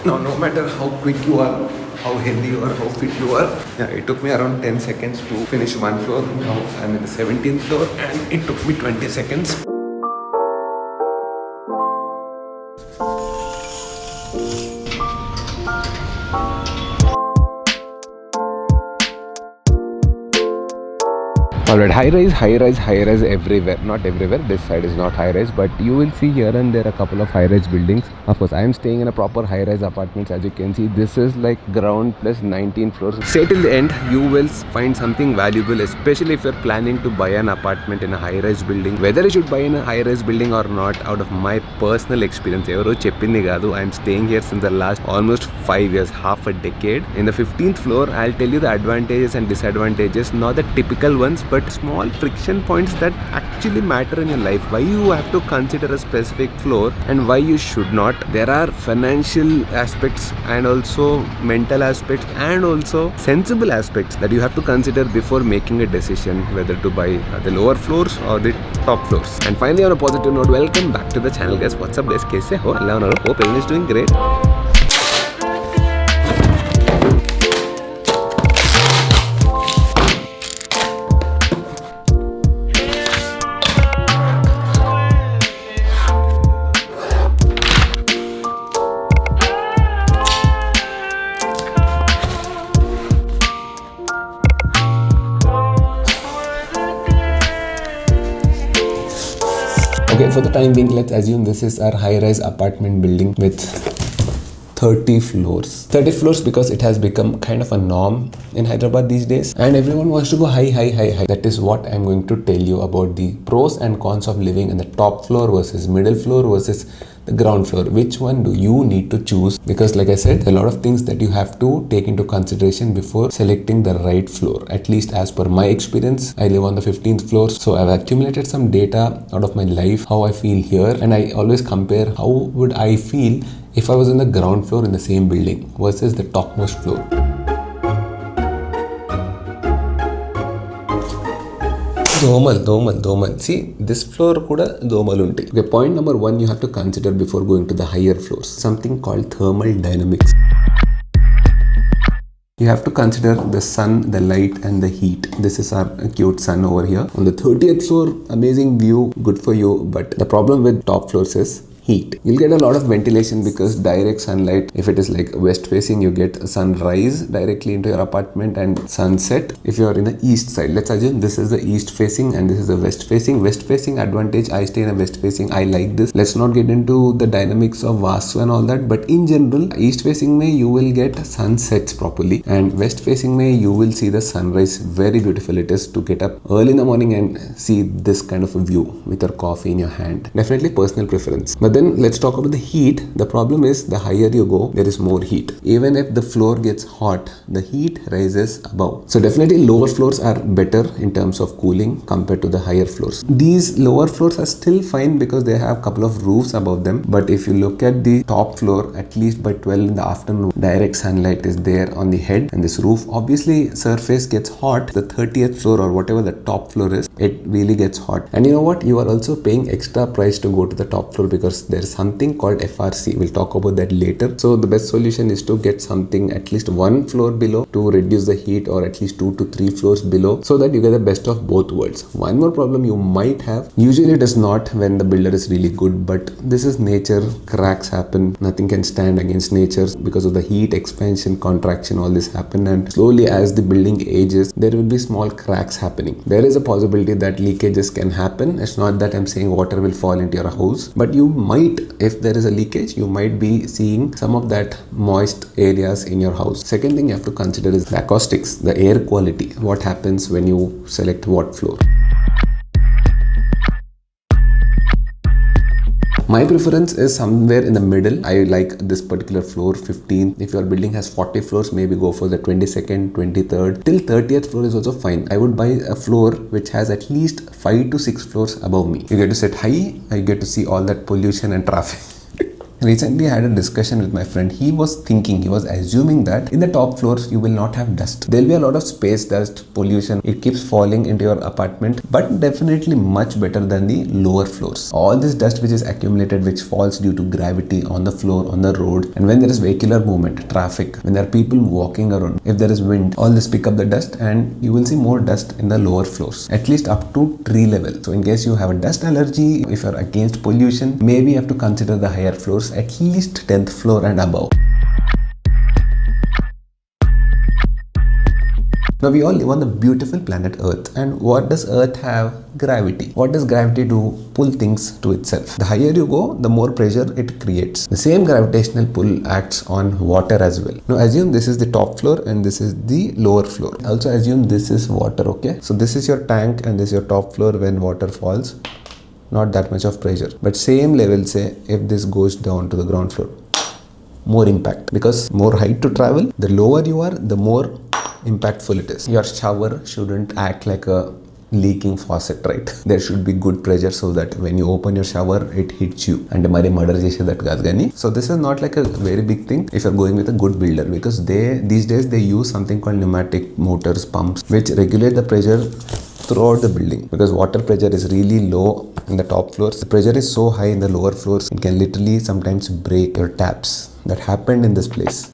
Now, no matter how quick you are, how healthy you are, how fit you are, yeah, it took me around 10 seconds to finish one floor. Now I'm in the 17th floor and it took me 20 seconds. Alright, high rise everywhere. Not everywhere, this side is not high rise, but you will see here and there a couple of high rise buildings. Of course, I am staying in a proper high rise apartments. As you can see, this is like ground plus 19 floors. Stay till the end, you will find something valuable, especially if you're planning to buy an apartment in a high rise building. Whether you should buy in a high rise building or not, out of my personal experience, I'm staying here since the last almost 5 years, half a decade. In the 15th floor, I'll tell you the advantages and disadvantages, not the typical ones, but small friction points that actually matter in your life. Why you have to consider a specific floor and why you should not. There are financial aspects and also mental aspects and also sensible aspects that you have to consider before making a decision whether to buy the lower floors or the top floors. And finally, on a positive note, welcome back to the channel, guys. What's up, guys? Kaise ho? Hope everyone is doing great. Okay, for the time being, let's assume this is our high-rise apartment building with 30 floors. 30 floors because it has become kind of a norm in Hyderabad these days and everyone wants to go high. That is what I'm going to tell you about the pros and cons of living in the top floor versus middle floor versus the ground floor. Which one do you need to choose? Because like I said, a lot of things that you have to take into consideration before selecting the right floor. At least as per my experience, I live on the 15th floor. So I've accumulated some data out of my life, how I feel here. And I always compare how would I feel if I was in the ground floor in the same building versus the topmost floor. Domal. See, this floor kuda domal unti. Okay, point number one you have to consider before going to the higher floors. Something called thermodynamics. You have to consider the sun, the light and the heat. This is our cute sun over here. On the 30th floor, amazing view, good for you. But the problem with top floors is heat. You'll get a lot of ventilation because direct sunlight, if it is like west facing, you get sunrise directly into your apartment and sunset. If you are in the east side, let's assume this is the east facing and this is the west facing. West facing advantage, I stay in a west facing, I like this. Let's not get into the dynamics of Vastu and all that, but in general, east facing may you will get sunsets properly and west facing may you will see the sunrise. Very beautiful it is to get up early in the morning and see this kind of a view with your coffee in your hand. Definitely personal preference. But then let's talk about the heat. The problem is the higher you go, there is more heat. Even if the floor gets hot, the heat rises above. So definitely lower floors are better in terms of cooling compared to the higher floors. These lower floors are still fine because they have a couple of roofs above them. But if you look at the top floor, at least by 12 in the afternoon, direct sunlight is there on the head and this roof. Obviously, surface gets hot. The 30th floor or whatever the top floor is, it really gets hot. And you know what? You are also paying extra price to go to the top floor because there is something called FRC. We'll talk about that later. So the best solution is to get something at least one floor below to reduce the heat, or at least 2 to 3 floors below, so that you get the best of both worlds. One more problem you might have, usually it is not when the builder is really good, but this is nature. Cracks happen. Nothing can stand against nature because of the heat expansion, contraction, all this happen, and slowly as the building ages, there will be small cracks happening. There is a possibility that leakages can happen. It's not that I'm saying water will fall into your house, but you might, if there is a leakage, you might be seeing some of that moist areas in your house. Second thing you have to consider is the acoustics, the air quality. What happens when you select what floor? My preference is somewhere in the middle. I like this particular floor, 15. If your building has 40 floors, maybe go for the 22nd, 23rd. Till 30th floor is also fine. I would buy a floor which has at least 5 to 6 floors above me. You get to sit high, I get to see all that pollution and traffic. Recently I had a discussion with my friend. He was assuming that in the top floors you will not have dust. There'll be a lot of space dust, pollution. It keeps falling into your apartment, but definitely much better than the lower floors. All this dust which is accumulated, which falls due to gravity on the floor, on the road, and when there is vehicular movement, traffic, when there are people walking around, if there is wind, all this pick up the dust, and you will see more dust in the lower floors, at least up to tree level. So in case you have a dust allergy, if you're against pollution, maybe you have to consider the higher floors, at least 10th floor and above. Now we all live on the beautiful planet Earth, and what does Earth have? Gravity. What does gravity do? Pull things to itself. The higher you go, the more pressure it creates. The same gravitational pull acts on water as well. Now assume this is the top floor and this is the lower floor. Also assume this is water, okay? So this is your tank and this is your top floor. When water falls, not that much of pressure. But same level, say if this goes down to the ground floor, more impact, because more height to travel. The lower you are, the more impactful it is. Your shower shouldn't act like a leaking faucet, right? There should be good pressure so that when you open your shower, it hits you. And mari murder chese that gas gani. So this is not like a very big thing if you're going with a good builder, because these days they use something called pneumatic motors, pumps, which regulate the pressure throughout the building, because water pressure is really low in the top floors. The pressure is so high in the lower floors, it can literally sometimes break your taps. That happened in this place.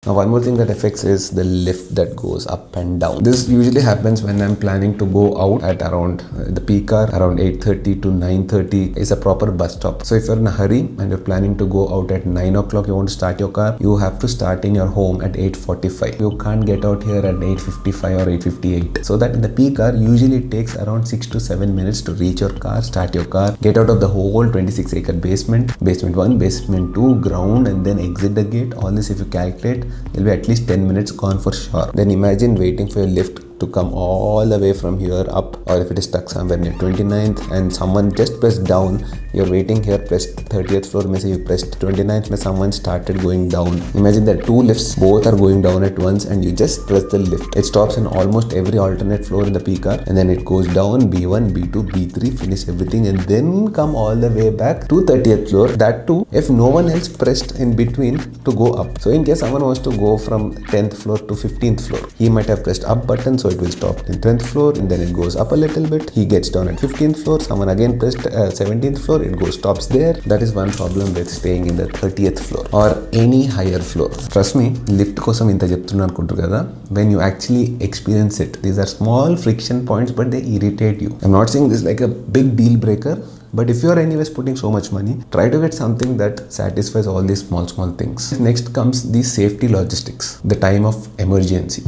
Now one more thing that affects is the lift that goes up and down. This usually happens when I'm planning to go out at around the peak hour, around 8:30 to 9:30 is a proper bus stop. So if you're in a hurry and you're planning to go out at 9 o'clock, you want to start your car, you have to start in your home at 8:45. You can't get out here at 8:55 or 8:58. So that in the peak hour, usually it takes around 6 to 7 minutes to reach your car, start your car, get out of the whole 26-acre basement, basement 1, basement 2, ground, and then exit the gate. All this if you calculate, it'll be at least 10 minutes gone for sure. Then imagine waiting for your lift to come all the way from here up, or if it is stuck somewhere near 29th and someone just pressed down, you're waiting here, pressed 30th floor, maybe you pressed 29th, maybe someone started going down. Imagine that two lifts, both are going down at once, and you just press the lift. It stops in almost every alternate floor in the peak hour, and then it goes down B1, B2, B3, finish everything, and then come all the way back to 30th floor. That too, if no one else pressed in between to go up. So in case someone wants to go from 10th floor to 15th floor, he might have pressed up button, so it will stop in 10th floor, and then it goes up a little bit. He gets down at 15th floor, someone again pressed 17th floor, it goes stops there. That is one problem with staying in the 30th floor or any higher floor. Trust me, lift kosam inta cheptunna anukuntaru kada, when you actually experience it, these are small friction points, but they irritate you. I'm not saying this like a big deal breaker, but if you are anyways putting so much money, try to get something that satisfies all these small things. Next comes the safety logistics, the time of emergency.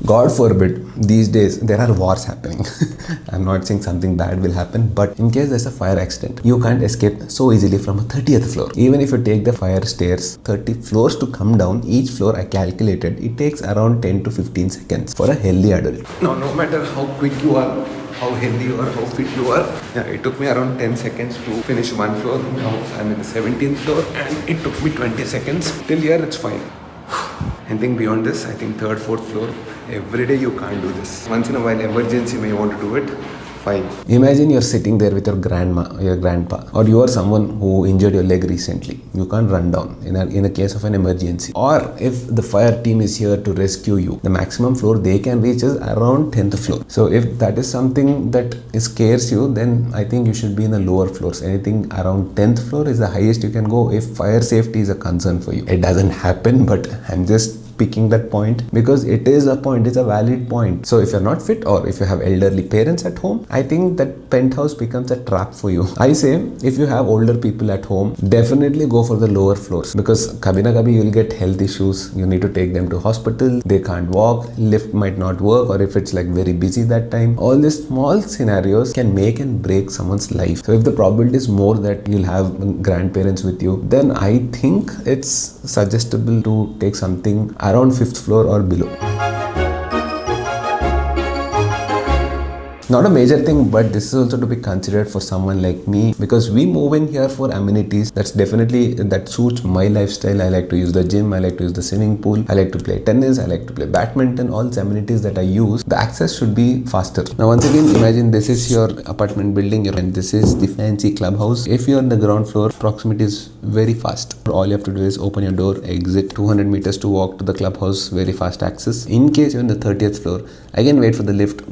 God forbid, these days there are wars happening. I'm not saying something bad will happen, but in case there's a fire accident, you can't escape so easily from a 30th floor. Even if you take the fire stairs, 30 floors to come down, each floor I calculated, it takes around 10 to 15 seconds for a healthy adult. Now, no matter how quick you are, how healthy you are, how fit you are, it took me around 10 seconds to finish one floor. Now I'm in the 17th floor and it took me 20 seconds. Till here it's fine. Anything beyond this, I think 3rd, 4th floor, every day you can't do this. Once in a while, emergency may want to do it, fine. Imagine you're sitting there with your grandma, your grandpa, or you are someone who injured your leg recently. You can't run down in a case of an emergency. Or if the fire team is here to rescue you, the maximum floor they can reach is around 10th floor. So if that is something that scares you, then I think you should be in the lower floors. Anything around 10th floor is the highest you can go if fire safety is a concern for you. It doesn't happen, but I'm just picking that point because it is a point, it's a valid point. So if you're not fit or if you have elderly parents at home, I think that penthouse becomes a trap for you. I say if you have older people at home, definitely go for the lower floors, because kabhi na kabhi you'll get health issues. You need to take them to hospital, they can't walk, lift might not work, or if it's like very busy that time. All these small scenarios can make and break someone's life. So if the probability is more that you'll have grandparents with you, then I think it's suggestible to take something around 5th floor or below. Not a major thing, but this is also to be considered for someone like me, because we move in here for amenities. That suits my lifestyle. I like to use the gym, I like to use the swimming pool, I like to play tennis, I like to play badminton. All the amenities that I use, the access should be faster. Now once again, imagine this is your apartment building and this is the fancy clubhouse. If you're on the ground floor, proximity is very fast. All you have to do is open your door, exit, 200 meters to walk to the clubhouse, very fast access. In case you're on the 30th floor, again wait for the lift.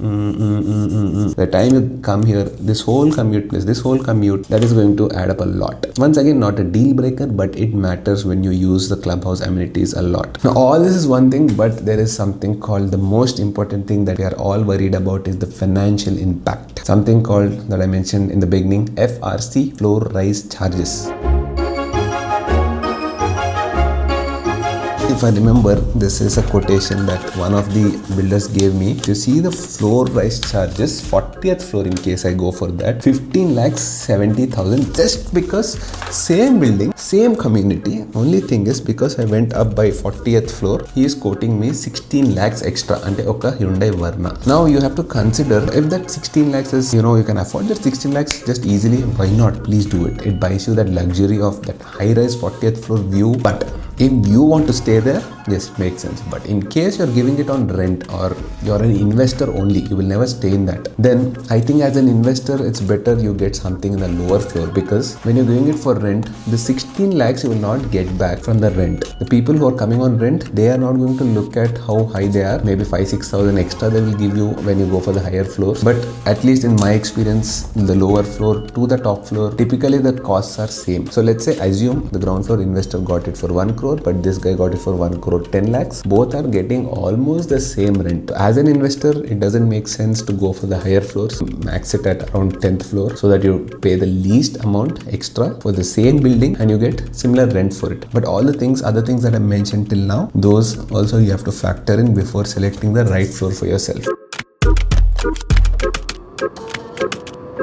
The time you come here, this whole commute, that is going to add up a lot. Once again, not a deal breaker, but it matters when you use the clubhouse amenities a lot. Now all this is one thing, but there is something called the most important thing that we are all worried about is the financial impact. Something called, that I mentioned in the beginning, FRC, floor rise charges. If I remember, this is a quotation that one of the builders gave me. You see the floor rise charges, 40th floor in case I go for that, 15,70,000, just because same building, same community. Only thing is, because I went up by 40th floor, he is quoting me 16 lakhs extra ante oka Hyundai Verna. Now you have to consider, if that 16 lakhs is, you can afford that 16 lakhs just easily, why not? Please do it. It buys you that luxury of that high rise 40th floor view. But if you want to stay there, yes, it makes sense. But in case you're giving it on rent or you're an investor only, you will never stay in that. Then I think as an investor, it's better you get something in the lower floor, because when you're doing it for rent, the 16 lakhs you will not get back from the rent. The people who are coming on rent, they are not going to look at how high they are. Maybe 5,000-6,000 extra they will give you when you go for the higher floors. But at least in my experience, the lower floor to the top floor, typically the costs are same. So let's say, assume the ground floor investor got it for 1 crore, but this guy got it for 1 crore 10 lakhs. Both are getting almost the same rent. As an investor, it doesn't make sense to go for the higher floors. Max it at around 10th floor so that you pay the least amount extra for the same building and you get similar rent for it. But all the other things that I mentioned till now, those also you have to factor in before selecting the right floor for yourself.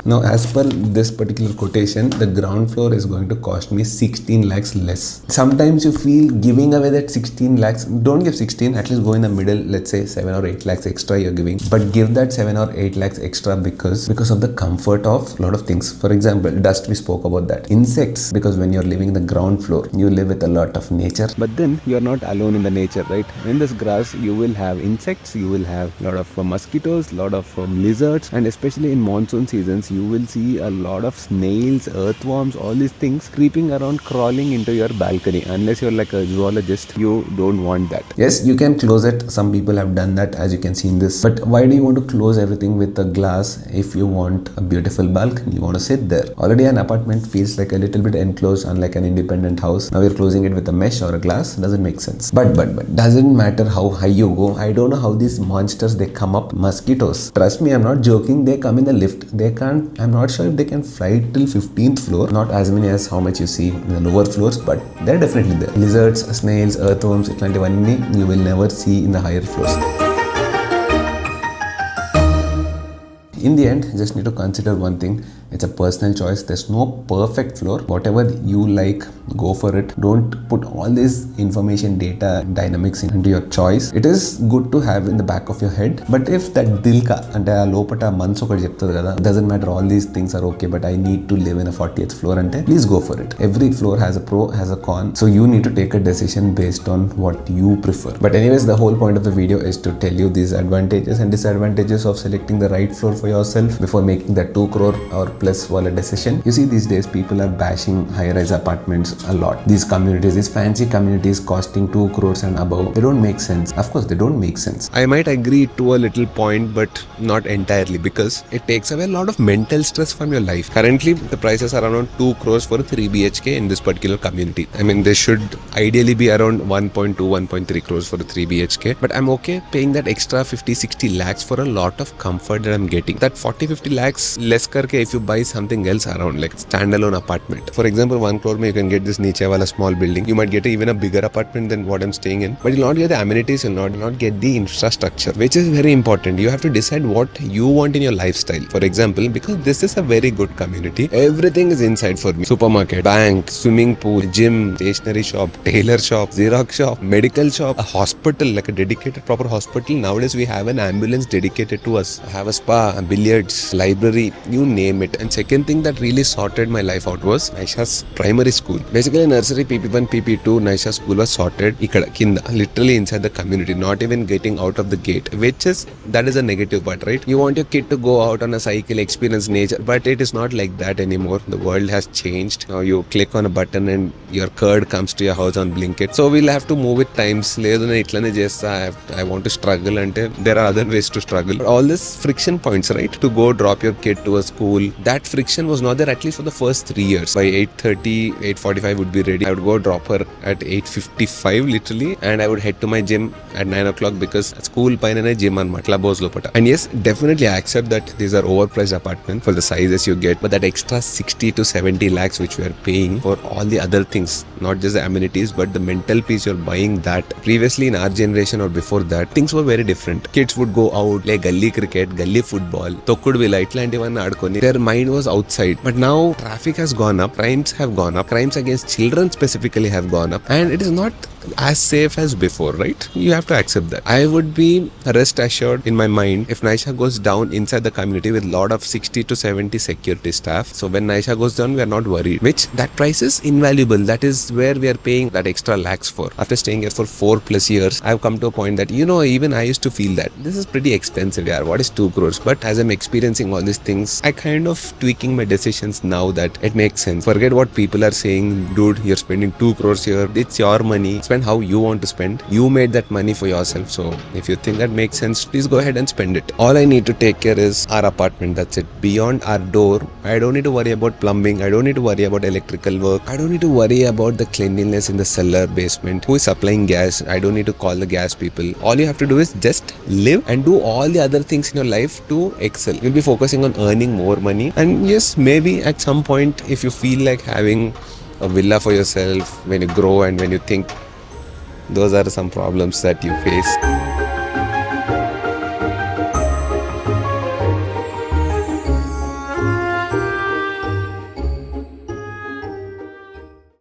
Now, as per this particular quotation, the ground floor is going to cost me 16 lakhs less. Sometimes you feel giving away that 16 lakhs, don't give 16, at least go in the middle, let's say 7 or 8 lakhs extra you're giving. But give that 7 or 8 lakhs extra because of the comfort of a lot of things. For example, dust, we spoke about that. Insects, because when you're living in the ground floor, you live with a lot of nature. But then you're not alone in the nature, right? In this grass, you will have insects, you will have a lot of mosquitoes, a lot of lizards, and especially in monsoon seasons, you will see a lot of snails, earthworms, all these things creeping around, crawling into your balcony. Unless you're like a zoologist, you don't want that. Yes, you can close it. Some people have done that, as you can see in this. But why do you want to close everything with a glass if you want a beautiful balcony? You want to sit there. Already an apartment feels like a little bit enclosed, unlike an independent house. Now you're closing it with a mesh or a glass. Doesn't make sense. But doesn't matter how high you go. I don't know how these monsters, they come up. Mosquitoes. Trust me, I'm not joking. They come in the lift. I'm not sure if they can fly till 15th floor. Not as many as how much you see in the lower floors, but they're definitely there. Lizards, snails, earthworms, itlantivanni you will never see in the higher floors. In the end, just need to consider one thing. It's a personal choice. There's no perfect floor. Whatever you like, go for it. Don't put all this information, data, dynamics into your choice. It is good to have in the back of your head. But if that dilka and lopata manso okati cheptadu kada, doesn't matter, all these things are okay, but I need to live in a 40th floor ante, please go for it. Every floor has a pro, has a con. So you need to take a decision based on what you prefer. But anyways, the whole point of the video is to tell you these advantages and disadvantages of selecting the right floor for yourself before making that 2 crore or plus wallet decision. You see, these days people are bashing high-rise apartments a lot. These communities, these fancy communities costing 2 crores and above, they don't make sense. Of course, they don't make sense. I might agree to a little point, but not entirely, because it takes away a lot of mental stress from your life. Currently, the prices are around 2 crores for a 3 BHK in this particular community. I mean, they should ideally be around 1.2, 1.3 crores for a 3 BHK, but I'm okay paying that extra 50-60 lakhs for a lot of comfort that I'm getting. That 40-50 lakhs less karke if you buy something else around, like standalone apartment. For example, 1 crore mein you can get this niche wala small building. You might get even a bigger apartment than what I'm staying in, but you'll not get the amenities, you'll not get the infrastructure, which is very important. You have to decide what you want in your lifestyle. For example, because this is a very good community, everything is inside for me. Supermarket, bank, swimming pool, gym, stationery shop, tailor shop, Xerox shop, medical shop, a hospital, like a dedicated proper hospital. Nowadays we have an ambulance dedicated to us. I have a spa, a billiards, library, you name it. And second thing that really sorted my life out was Naisha's primary school. Basically nursery PP1, PP2, Naisha school was sorted ikkada kinda, literally inside the community, not even getting out of the gate, that is a negative part, right? You want your kid to go out on a cycle, experience nature, but it is not like that anymore. The world has changed. Now you click on a button and your curd comes to your house on Blinkit. So we'll have to move with times. I want to struggle, and there are other ways to struggle. But all this friction points, right? To go drop your kid to a school, that friction was not there at least for the first 3 years. By 8:30, 8:45 would be ready. I would go drop her at 8:55 literally, and I would head to my gym at 9 o'clock because at school painane gym anamata clubhouse lopata. And yes, definitely I accept that these are overpriced apartments for the sizes you get, but that extra 60 to 70 lakhs which we are paying for all the other things, not just the amenities but the mental peace you're buying, that previously in our generation or before that things were very different. Kids would go out, play gully cricket, gully football, tokkudu villa itlantivanni adukoni, their mind was outside. But now traffic has gone up, crimes have gone up, crimes against children specifically have gone up, and it is not as safe as before, right? You have to accept that. I would be rest assured in my mind if Naisha goes down inside the community with lot of 60 to 70 security staff. So when Naisha goes down, we are not worried, which that price is invaluable. That is where we are paying that extra lakhs for. After staying here for 4+ years, I have come to a point that, even I used to feel that this is pretty expensive. Yeah, what is 2 crores? But as I'm experiencing all these things, I kind of tweaking my decisions now that it makes sense. Forget what people are saying. Dude, you're spending 2 crores here. It's your money. Spend how you want to spend. You made that money for yourself. So if you think that makes sense, please go ahead and spend it. All I need to take care is our apartment. That's it. Beyond our door, I don't need to worry about plumbing. I don't need to worry about electrical work. I don't need to worry about the cleanliness in the cellar, basement. Who is supplying gas? I don't need to call the gas people. All you have to do is just live and do all the other things in your life to excel. You'll be focusing on earning more money. And yes, maybe at some point, if you feel like having a villa for yourself when you grow and when you think, those are some problems that you face.